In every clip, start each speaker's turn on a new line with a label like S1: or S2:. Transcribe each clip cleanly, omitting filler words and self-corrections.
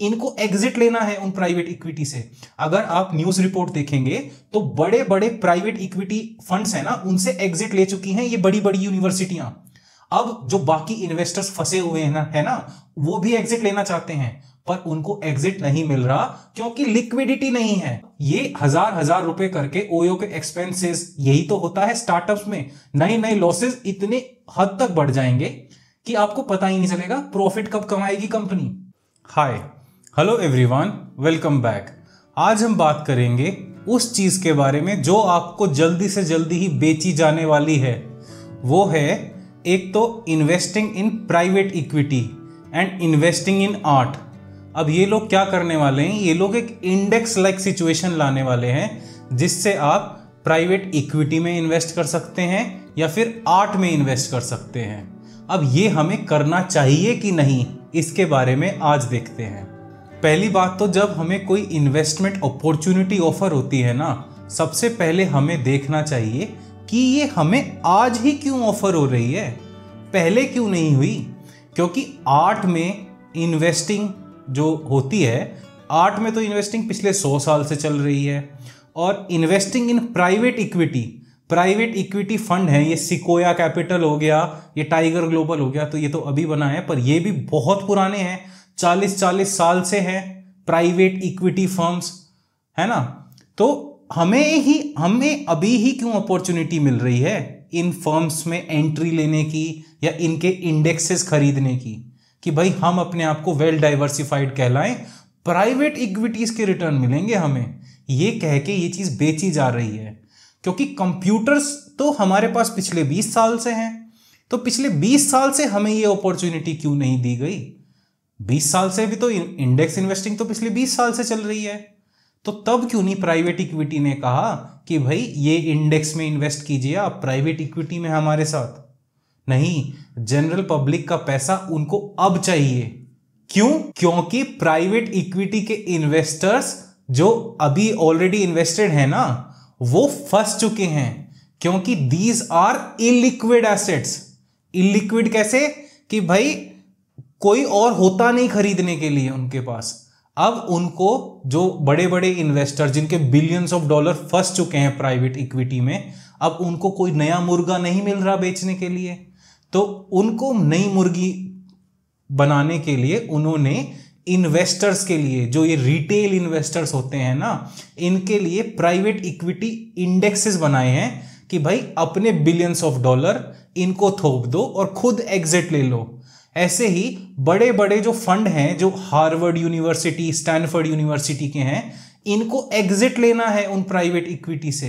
S1: इनको एग्जिट लेना है उन प्राइवेट इक्विटी से। अगर आप न्यूज रिपोर्ट देखेंगे तो बड़े बड़े प्राइवेट इक्विटी फंड्स हैं ना, उनसे एग्जिट ले चुकी हैं ये बड़ी बड़ी यूनिवर्सिटियां। अब जो बाकी इन्वेस्टर्स फंसे हुए हैं है ना, वो भी एग्जिट लेना चाहते हैं, पर उनको एग्जिट नहीं मिल रहा क्योंकि लिक्विडिटी नहीं है। ये हजार हजार रुपए करके ओयो के एक्सपेंसेस, यही तो होता है स्टार्टअप्स में। नए नए लॉसेस इतने हद तक बढ़ जाएंगे कि आपको पता ही नहीं चलेगा प्रॉफिट कब कमाएगी कंपनी। हाय, हेलो एवरीवन, वेलकम बैक। आज हम बात करेंगे उस चीज के बारे में जो आपको जल्दी से जल्दी ही बेची जाने वाली है। वो है एक तो investing in private equity and investing in art. अब ये लोग क्या करने वाले हैं, ये लोग एक इंडेक्स लाइक सिचुएशन लाने वाले हैं जिससे आप प्राइवेट इक्विटी में इन्वेस्ट कर सकते हैं या फिर आर्ट में इन्वेस्ट कर सकते हैं। अब ये हमें करना चाहिए कि नहीं, इसके बारे में आज देखते हैं। पहली बात तो जब हमें कोई इन्वेस्टमेंट अपॉर्चुनिटी ऑफर होती है ना, सबसे पहले हमें देखना चाहिए कि ये हमें आज ही क्यों ऑफर हो रही है, पहले क्यों नहीं हुई। क्योंकि आर्ट में इन्वेस्टिंग जो होती है, आर्ट में तो इन्वेस्टिंग पिछले 100 साल से चल रही है। और investing in private equity fund है, ये सिकोया कैपिटल हो गया, ये टाइगर ग्लोबल हो गया, तो ये तो अभी बना है, पर ये भी बहुत पुराने हैं, 40 साल से हैं प्राइवेट इक्विटी फर्म्स, है ना। तो हमें अभी ही क्यों अपॉर्चुनिटी मिल रही है इन फर्म्स में एंट्री लेने की या इनके इंडेक्सेस खरीदने की, कि भाई हम अपने आप को वेल डाइवर्सिफाइड कहलाएं, प्राइवेट इक्विटीज के रिटर्न मिलेंगे हमें, ये कह के ये चीज बेची जा रही है। क्योंकि कंप्यूटर्स तो हमारे पास पिछले 20 साल से हैं, तो पिछले 20 साल से हमें ये अपॉर्चुनिटी क्यों नहीं दी गई। 20 साल से भी तो इंडेक्स इन्वेस्टिंग तो पिछले 20 साल से चल रही है, तो तब क्यों नहीं प्राइवेट इक्विटी ने कहा कि भाई ये इंडेक्स में इन्वेस्ट कीजिए आप, प्राइवेट इक्विटी में हमारे साथ नहीं। जनरल पब्लिक का पैसा उनको अब चाहिए। क्यों? क्योंकि प्राइवेट इक्विटी के इन्वेस्टर्स जो अभी ऑलरेडी इन्वेस्टेड है ना, वो फंस चुके हैं। क्योंकि these are illiquid assets. Illiquid कैसे? कि भाई कोई और होता नहीं खरीदने के लिए उनके पास। अब उनको जो बड़े बड़े इन्वेस्टर जिनके बिलियंस ऑफ डॉलर फंस चुके हैं प्राइवेट इक्विटी में, अब उनको कोई नया मुर्गा नहीं मिल रहा बेचने के लिए, तो उनको नई मुर्गी बनाने के लिए उन्होंने इन्वेस्टर्स के लिए, जो ये रिटेल इन्वेस्टर्स होते हैं ना, इनके लिए प्राइवेट इक्विटी इंडेक्सेस बनाए हैं कि भाई अपने बिलियंस ऑफ डॉलर इनको थोप दो और खुद एग्जिट ले लो। ऐसे ही बड़े बड़े जो फंड हैं, जो हार्वर्ड यूनिवर्सिटी, स्टैनफोर्ड यूनिवर्सिटी के हैं, इनको एग्जिट लेना है उन प्राइवेट इक्विटी से।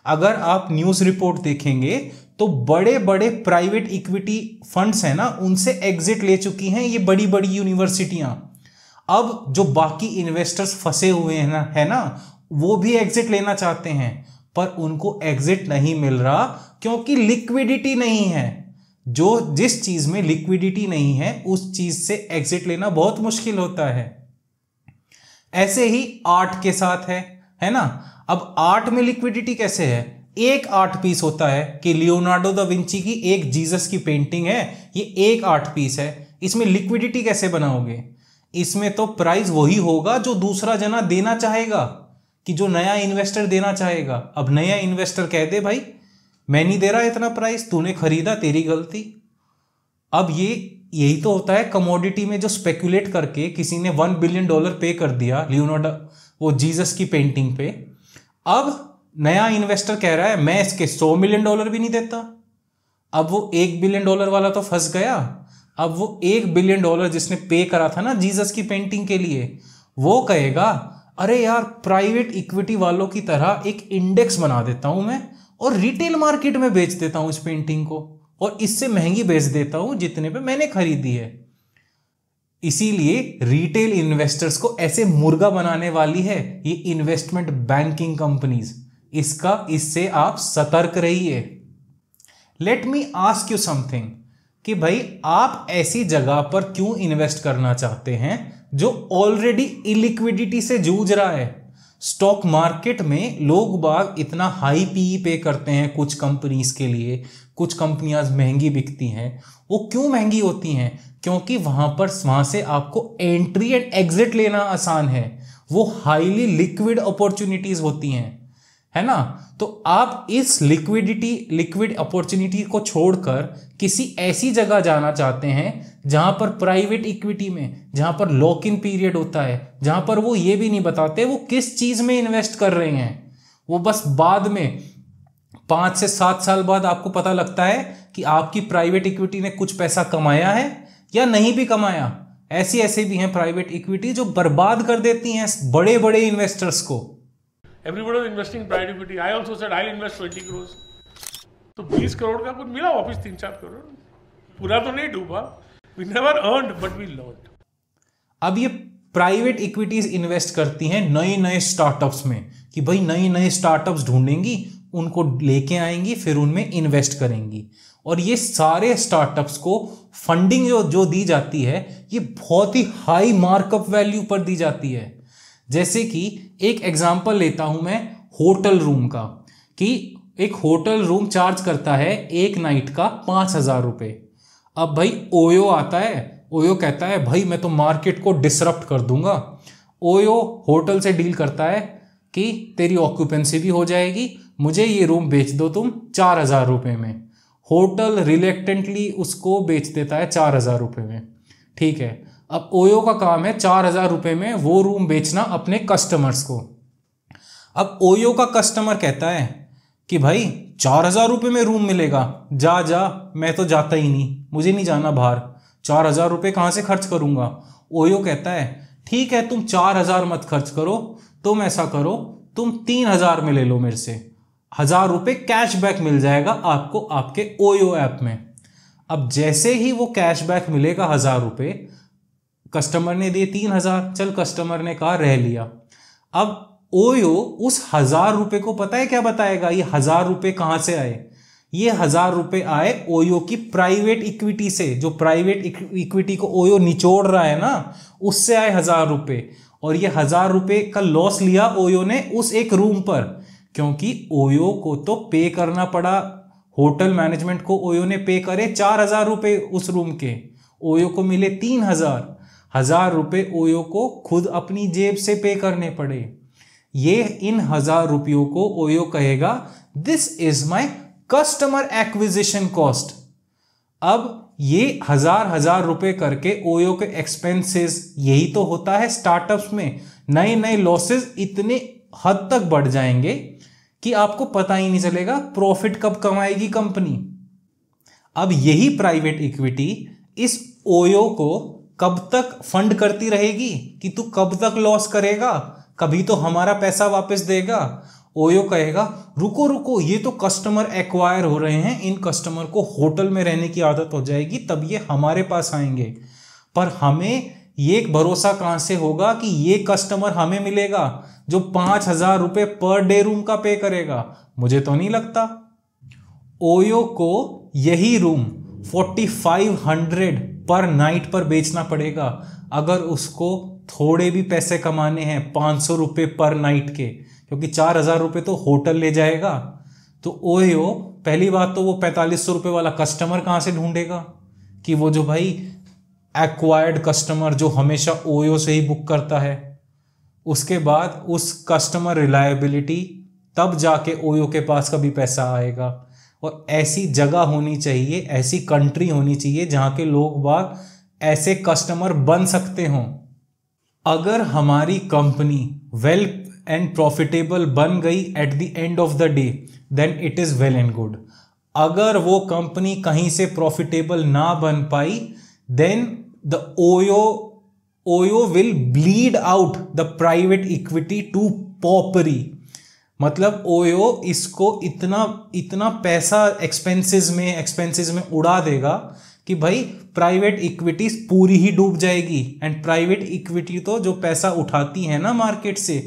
S1: अगर आप न्यूज रिपोर्ट देखेंगे तो बड़े बड़े प्राइवेट इक्विटी फंड्स हैं ना, उनसे एग्जिट ले चुकी हैं ये बड़ी बड़ी यूनिवर्सिटियां। अब जो बाकी इन्वेस्टर्स फंसे हुए हैं ना, है ना, वो भी एग्जिट लेना चाहते हैं, पर उनको एग्जिट नहीं मिल रहा क्योंकि लिक्विडिटी नहीं है। जिस चीज में लिक्विडिटी नहीं है उस चीज से एग्जिट लेना बहुत मुश्किल होता है। ऐसे ही आर्ट के साथ है ना। अब आर्ट में लिक्विडिटी कैसे है? एक आर्ट पीस होता है कि लियोनार्डो दा विंची की एक जीसस की पेंटिंग है, ये एक आर्ट पीस है, इसमें लिक्विडिटी कैसे बनाओगे? इसमें तो प्राइस वही होगा जो दूसरा जना देना चाहेगा, कि जो नया इन्वेस्टर देना चाहेगा। अब नया इन्वेस्टर कह दे भाई मैं नहीं दे रहा इतना प्राइस, तूने खरीदा, तेरी गलती। अब यही तो होता है कमोडिटी में, जो स्पेकुलेट करके किसी ने $1 बिलियन पे कर दिया लियोनार्डो वो जीसस की पेंटिंग पे। अब नया इन्वेस्टर कह रहा है मैं इसके $100 मिलियन भी नहीं देता। अब वो $1 बिलियन वाला तो फंस गया। अब वो $1 बिलियन जिसने पे करा था ना जीसस की पेंटिंग के लिए, वो कहेगा अरे यार प्राइवेट इक्विटी वालों की तरह एक इंडेक्स बना देता हूं मैं और रिटेल मार्केट में बेच देता हूं इस पेंटिंग को, और इससे महंगी बेच देता हूं जितने पे मैंने खरीदी है। इसीलिए रिटेल इन्वेस्टर्स को ऐसे मुर्गा बनाने वाली है ये इन्वेस्टमेंट बैंकिंग कंपनीज। इससे आप सतर्क रहिए। Let me ask you something, कि भाई आप ऐसी जगह पर क्यों इन्वेस्ट करना चाहते हैं जो ऑलरेडी इलिक्विडिटी से जूझ रहा है? स्टॉक मार्केट में लोग बाग इतना हाई पीई पे करते हैं कुछ कंपनीज के लिए, कुछ कंपनियां महंगी बिकती हैं। वो क्यों महंगी होती हैं? क्योंकि वहां से आपको एंट्री एंड एग्जिट लेना आसान है, वो हाईली लिक्विड अपॉर्चुनिटीज होती हैं, है ना। तो आप इस लिक्विड अपॉर्चुनिटी को छोड़कर किसी ऐसी जगह जाना चाहते हैं जहां पर प्राइवेट इक्विटी में, जहां पर लॉक इन पीरियड होता है, जहां पर वो ये भी नहीं बताते वो किस चीज में इन्वेस्ट कर रहे हैं। वो बस बाद में 5 से 7 साल बाद आपको पता लगता है कि आपकी प्राइवेट इक्विटी ने कुछ पैसा कमाया है या नहीं भी कमाया। ऐसे भी हैं प्राइवेट इक्विटी जो बर्बाद कर देती हैं बड़े बड़े इन्वेस्टर्स को।
S2: Everybody was investing in private equity. I also said I'll invest 20 crores. तो 20 करोड़ का कुछ मिला वापस 3-4 करोड़, पूरा तो नहीं डूबा। We never earned but we learned.
S1: अब ये प्राइवेट इक्विटीज इन्वेस्ट करती हैं नए नए स्टार्टअप्स में कि भाई नए नए स्टार्टअप्स ढूंढेंगी, उनको लेके आएंगी, फिर उनमें इन्वेस्ट करेंगी। और ये सारे स्टार्टअप्स को फंडिंग जो दी जाती है ये बहुत ही हाई मार्कअप वैल्यू पर दी जाती है। जैसे कि एक एग्जांपल लेता हूं मैं होटल रूम का, कि एक होटल रूम चार्ज करता है एक नाइट का 5,000 रुपये। अब भाई ओयो आता है, ओयो कहता है भाई मैं तो मार्केट को डिसरप्ट कर दूंगा। ओयो होटल से डील करता है कि तेरी ऑक्यूपेंसी भी हो जाएगी, मुझे ये रूम बेच दो तुम 4,000 रुपये में। होटल रिलेक्टेंटली उसको बेच देता है 4,000 रुपये में, ठीक है। अब ओयो का काम है 4,000 रुपये में वो रूम बेचना अपने कस्टमर्स को। अब ओयो का कस्टमर कहता है कि भाई 4,000 रुपये में रूम मिलेगा, जा मैं तो जाता ही नहीं, मुझे नहीं जाना बाहर, 4,000 रुपये कहाँ से खर्च करूँगा। ओयो कहता है ठीक है तुम 4,000 मत खर्च करो, तुम ऐसा करो तुम 3,000 में ले लो मेरे से, 1,000 रुपये कैशबैक मिल जाएगा आपको आपके ओयो ऐप में। अब जैसे ही वो कैशबैक मिलेगा 1,000 रुपये, कस्टमर ने दिए 3,000, चल कस्टमर ने कहा रह लिया। अब ओयो उस 1,000 रुपये को पता है क्या बताएगा, ये 1,000 रुपये कहाँ से आए? ये 1,000 रुपये आए ओयो की प्राइवेट इक्विटी से। जो प्राइवेट इक्विटी को ओयो निचोड़ रहा है ना, उससे आए 1,000 रुपये। और ये 1,000 रुपये का लॉस लिया ओयो ने उस एक रूम पर, क्योंकि ओयो को तो पे करना पड़ा, होटल मैनेजमेंट को ओयो ने पे करे 4,000 रुपये उस रूम के, ओयो को मिले 3,000। 1,000 रुपये ओयो को खुद अपनी जेब से पे करने पड़े। ये इन 1,000 रुपयों को ओयो कहेगा this is my customer acquisition cost. अब ये 1,000 रुपये करके ओयो के एक्सपेंसेस, यही तो होता है स्टार्टअप्स में। नए नए लॉसेस इतने हद तक बढ़ जाएंगे कि आपको पता ही नहीं चलेगा प्रॉफिट कब कमाएगी कंपनी। अब यही प्राइवेट इक्विटी इस ओयो को कब तक फंड करती रहेगी कि तू कब तक लॉस करेगा, कभी तो हमारा पैसा वापस देगा। ओयो कहेगा रुको रुको, ये तो कस्टमर एक्वायर हो रहे हैं, इन कस्टमर को होटल में रहने की आदत हो जाएगी तब ये हमारे पास आएंगे। पर हमें ये भरोसा कहाँ से होगा कि ये कस्टमर हमें मिलेगा जो 5,000 रुपये पर डे रूम का पे करेगा? मुझे तो नहीं लगता। ओयो को यही रूम 4,500 पर नाइट पर बेचना पड़ेगा अगर उसको थोड़े भी पैसे कमाने हैं 500 रुपये पर नाइट के, क्योंकि 4,000 रुपये तो होटल ले जाएगा। तो ओयो पहली बात तो वो 4,500 रुपये वाला कस्टमर कहाँ से ढूंढेगा कि वो जो भाई एक्वायर्ड कस्टमर जो हमेशा ओयो से ही बुक करता है। उसके बाद उस कस्टमर रिलायबिलिटी, तब जाके ओयो के पास कभी पैसा आएगा। और ऐसी जगह होनी चाहिए, ऐसी कंट्री होनी चाहिए जहाँ के लोग बाग ऐसे कस्टमर बन सकते हों। अगर हमारी कंपनी वेल एंड प्रॉफिटेबल बन गई at the end of the day, then it is well and good. अगर वो कंपनी कहीं से प्रॉफिटेबल ना बन पाई, then the OYO will bleed out the private equity to poverty. मतलब ओयो इसको इतना पैसा एक्सपेंसेस में उड़ा देगा कि भाई प्राइवेट इक्विटी पूरी ही डूब जाएगी। एंड प्राइवेट इक्विटी तो जो पैसा उठाती है ना मार्केट से,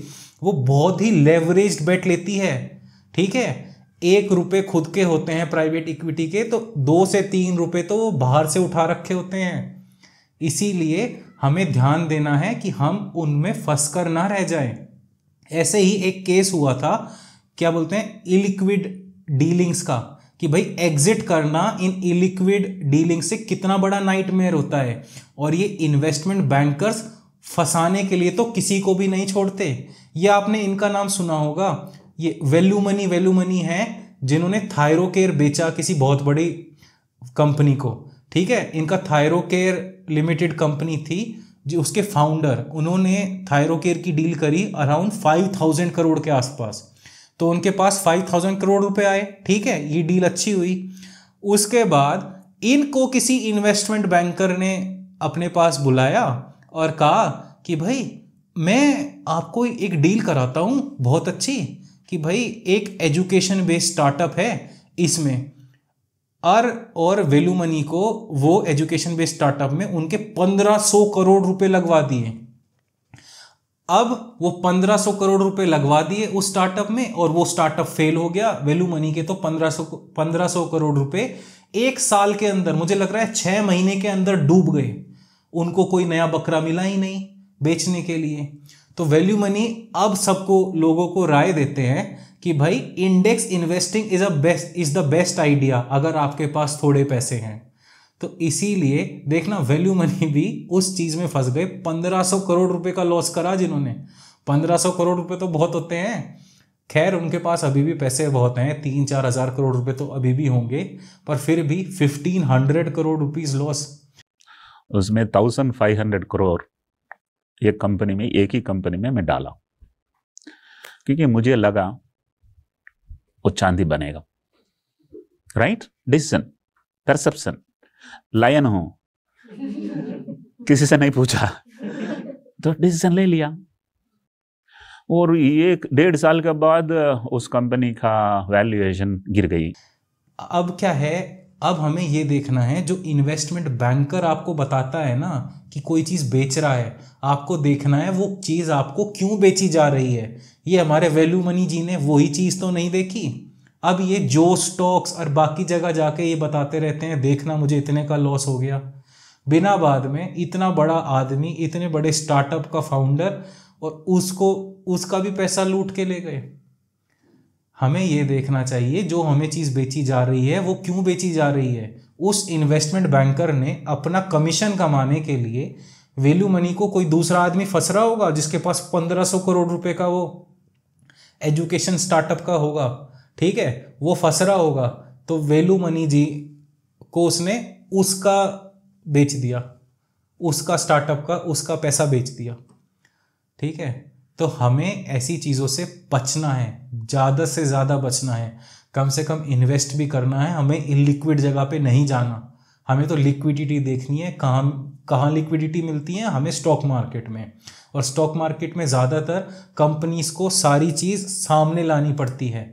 S1: वो बहुत ही लेवरेज्ड बेट लेती है, ठीक है। 1 रुपये खुद के होते हैं प्राइवेट इक्विटी के, तो 2 से 3 रुपये तो वो बाहर से उठा रखे होते हैं। इसीलिए हमें ध्यान देना है कि हम उनमें फंस कर ना रह जाएं। ऐसे ही एक केस हुआ था, क्या बोलते हैं, इलिक्विड डीलिंग्स का, कि भाई एग्जिट करना इन इलिक्विड डीलिंग से कितना बड़ा नाइटमेयर होता है, और ये इन्वेस्टमेंट बैंकर्स फंसाने के लिए तो किसी को भी नहीं छोड़ते। ये आपने इनका नाम सुना होगा, ये वैल्यू मनी है, जिन्होंने थायरोकेयर बेचा किसी बहुत बड़ी कंपनी को, ठीक है। इनका थायरोकेयर लिमिटेड कंपनी थी, जो उसके फाउंडर, उन्होंने थायरोकेयर की डील करी अराउंड 5000 करोड़ के आसपास। तो उनके पास 5000 करोड़ रुपए आए, ठीक है, ये डील अच्छी हुई। उसके बाद इनको किसी इन्वेस्टमेंट बैंकर ने अपने पास बुलाया और कहा कि भाई मैं आपको एक डील कराता हूं बहुत अच्छी, कि भाई एक एजुकेशन बेस्ड स्टार्टअप है, इसमें और वैल्यू मनी को वो एजुकेशन बेस्ड स्टार्टअप में उनके 1500 करोड़ रुपए लगवा दिए। अब वो 1500 करोड़ रुपए लगवा दिए उस स्टार्टअप में, और वो स्टार्टअप फेल हो गया। वैल्यू मनी के तो 1500 करोड़ रुपए एक साल के अंदर, मुझे लग रहा है 6 महीने के अंदर डूब गए। उनको कोई नया बकरा मिला ही नहीं बेचने के लिए। तो वैल्यू मनी अब सबको, लोगों को राय देते हैं कि भाई index investing is the best idea अगर आपके पास थोड़े पैसे हैं। तो इसीलिए देखना, वैल्यू मनी भी उस चीज में फंस गए। 1500 करोड़ रुपए का लॉस करा जिन्होंने। 1500 करोड़ रुपए तो बहुत होते हैं। खैर उनके पास अभी भी पैसे बहुत हैं, 3-4 हजार करोड़ रुपए तो अभी भी होंगे, पर फिर भी 1500 करोड़ रुपीज लॉस।
S3: उसमें 1500 करोड़ एक कंपनी में, एक ही कंपनी में मैं डाला, क्योंकि मुझे लगा वो चांदी बनेगा। राइट डिसीजन, परसेप्शन, लायन हूं, किसी से नहीं पूछा, तो डिसीजन ले लिया। और 1-1.5 साल के बाद उस कंपनी का वैल्यूएशन गिर गई।
S1: अब क्या है, अब हमें ये देखना है, जो इन्वेस्टमेंट बैंकर आपको बताता है ना कि कोई चीज़ बेच रहा है, आपको देखना है वो चीज़ आपको क्यों बेची जा रही है। ये हमारे वैल्यू मनी जी ने वही चीज़ तो नहीं देखी। अब ये जो स्टॉक्स और बाकी जगह जाके ये बताते रहते हैं, देखना मुझे इतने का लॉस हो गया, बिना बाद में इतना बड़ा आदमी, इतने बड़े स्टार्टअप का फाउंडर, और उसका भी पैसा लूट के ले गए। हमें ये देखना चाहिए जो हमें चीज़ बेची जा रही है वो क्यों बेची जा रही है। उस इन्वेस्टमेंट बैंकर ने अपना कमीशन कमाने के लिए वैल्यू मनी को, कोई दूसरा आदमी फंस रहा होगा जिसके पास 1500 करोड़ रुपए का वो एजुकेशन स्टार्टअप का होगा, ठीक है, वो फंस रहा होगा, तो वैल्यू मनी जी को उसने उसका बेच दिया, उसका स्टार्टअप का उसका पैसा बेच दिया, ठीक है। तो हमें ऐसी चीज़ों से बचना है, ज़्यादा से ज़्यादा बचना है, कम से कम इन्वेस्ट भी करना है। हमें इलिक्विड जगह पे नहीं जाना, हमें तो लिक्विडिटी देखनी है। कहाँ लिक्विडिटी मिलती है? हमें स्टॉक मार्केट में। और स्टॉक मार्केट में ज़्यादातर कंपनीज को सारी चीज़ सामने लानी पड़ती है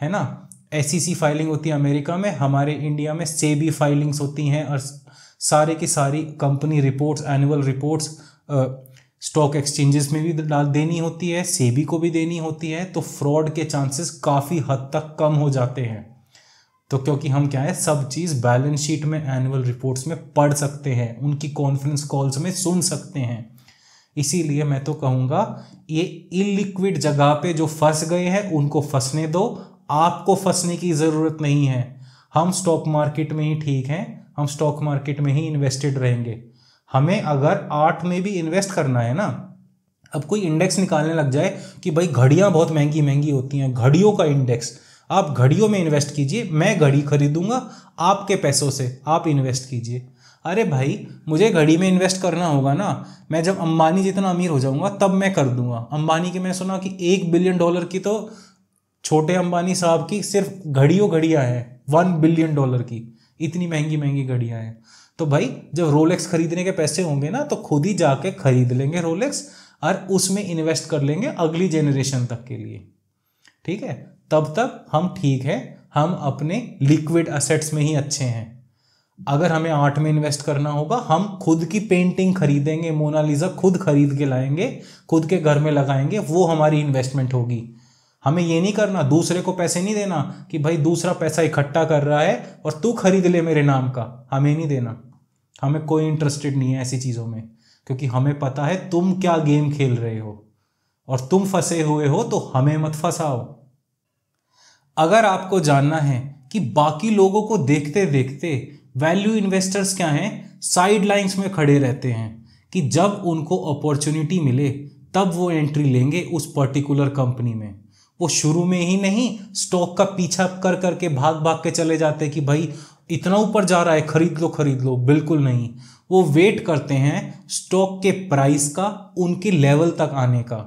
S1: ना। SEC फाइलिंग होती है अमेरिका में, हमारे इंडिया में सेबी फाइलिंग्स होती हैं, और सारे की सारी company reports, annual reports stock exchanges में भी देनी होती है, सेबी को भी देनी होती है। तो फ्रॉड के चांसेस काफ़ी हद तक कम हो जाते हैं। तो क्योंकि हम क्या है, सब चीज़ बैलेंस शीट में, एनुअल रिपोर्ट्स में पढ़ सकते हैं, उनकी कॉन्फ्रेंस कॉल्स में सुन सकते हैं। इसीलिए मैं तो कहूँगा ये इलिक्विड जगह पे जो फंस गए हैं उनको फंसने दो, आपको फंसने की ज़रूरत नहीं है। हम स्टॉक मार्केट में ही ठीक हैं, हम स्टॉक मार्केट में ही इन्वेस्टेड रहेंगे। हमें अगर आर्ट में भी इन्वेस्ट करना है ना, अब कोई इंडेक्स निकालने लग जाए कि भाई घड़ियाँ बहुत महंगी महंगी होती हैं, घड़ियों का इंडेक्स, आप घड़ियों में इन्वेस्ट कीजिए, मैं घड़ी खरीदूंगा आपके पैसों से, आप इन्वेस्ट कीजिए। अरे भाई मुझे घड़ी में इन्वेस्ट करना होगा ना, मैं जब अंबानी जितना अमीर हो जाऊंगा तब मैं कर दूंगा। अंबानी की मैंने सुना कि $1 बिलियन की तो छोटे अंबानी साहब की सिर्फ घड़ियाँ हैं, $1 बिलियन की, इतनी महंगी महंगी घड़ियाँ हैं। तो भाई जब रोलेक्स खरीदने के पैसे होंगे ना, तो खुद ही जाके खरीद लेंगे रोलेक्स, और उसमें इन्वेस्ट कर लेंगे अगली जनरेशन तक के लिए, ठीक है। तब तक हम ठीक है, हम अपने लिक्विड एसेट्स में ही अच्छे हैं। अगर हमें आर्ट में इन्वेस्ट करना होगा, हम खुद की पेंटिंग खरीदेंगे, मोनालिसा खुद खरीद के लाएंगे, खुद के घर में लगाएंगे, वो हमारी इन्वेस्टमेंट होगी। हमें ये नहीं करना, दूसरे को पैसे नहीं देना कि भाई दूसरा पैसा इकट्ठा कर रहा है और तू खरीद ले मेरे नाम का, हमें नहीं देना। हमें कोई इंटरेस्टेड नहीं है ऐसी चीज़ों में, क्योंकि हमें पता है तुम क्या गेम खेल रहे हो और तुम फंसे हुए हो तो हमें मत फंसाओ। अगर आपको जानना है कि बाकी लोगों को देखते देखते वैल्यू इन्वेस्टर्स क्या हैं, साइड लाइन्स में खड़े रहते हैं कि जब उनको अपॉर्चुनिटी मिले तब वो एंट्री लेंगे उस पर्टिकुलर कंपनी में। वो शुरू में ही नहीं स्टॉक का पीछा कर करके भाग भाग के चले जाते कि भाई इतना ऊपर जा रहा है, खरीद लो। बिल्कुल नहीं, वो वेट करते हैं स्टॉक के प्राइस का उनके लेवल तक आने का।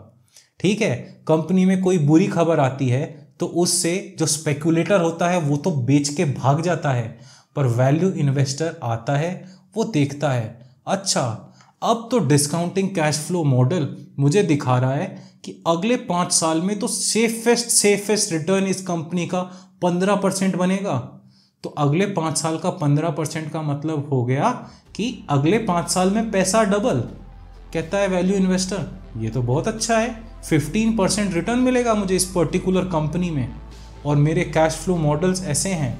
S1: ठीक है, कंपनी में कोई बुरी खबर आती है तो उससे जो स्पेकुलेटर होता है वो तो बेच के भाग जाता है, पर वैल्यू इन्वेस्टर आता है, वो देखता है अच्छा अब तो डिस्काउंटिंग कैश फ्लो मॉडल मुझे दिखा रहा है कि अगले 5 साल में तो सेफेस्ट रिटर्न इस कंपनी का 15% बनेगा। तो अगले 5 साल का 15% का मतलब हो गया कि अगले 5 साल में पैसा डबल। कहता है वैल्यू इन्वेस्टर ये तो बहुत अच्छा है, 15% रिटर्न मिलेगा मुझे इस पर्टिकुलर कंपनी में और मेरे कैश फ्लो मॉडल्स ऐसे हैं।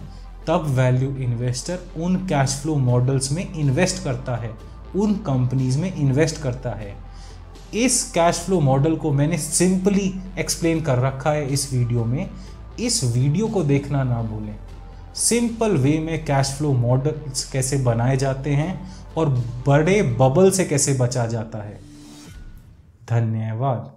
S1: तब वैल्यू इन्वेस्टर उन कैश फ्लो मॉडल्स में इन्वेस्ट करता है, उन कंपनीज में इन्वेस्ट करता है। इस कैश फ्लो मॉडल को मैंने सिंपली एक्सप्लेन कर रखा है इस वीडियो में। इस वीडियो को देखना ना भूलें। सिंपल वे में कैश फ्लो मॉडल्स कैसे बनाए जाते हैं और बड़े बबल से कैसे बचा जाता है। धन्यवाद।